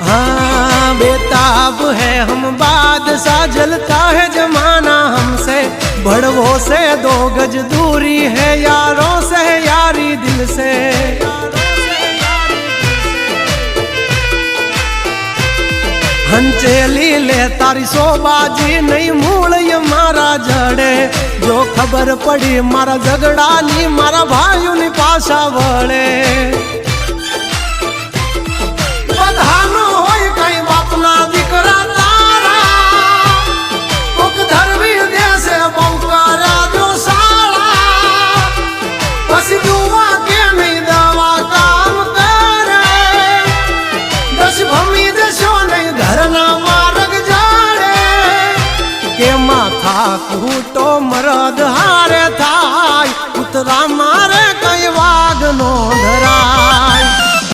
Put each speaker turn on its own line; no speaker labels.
हाँ बेताब है हम बादशाह, जलता है जमाना हमसे, बड़वों से 2 गज दूरी है, यारों से यारी दिल से। हंचेली ले तारी सोबाजी नहीं मूल ये मारा जड़े, जो खबर पड़ी मारा झगड़ा नी मारा भाइयों नी पासा वड़े।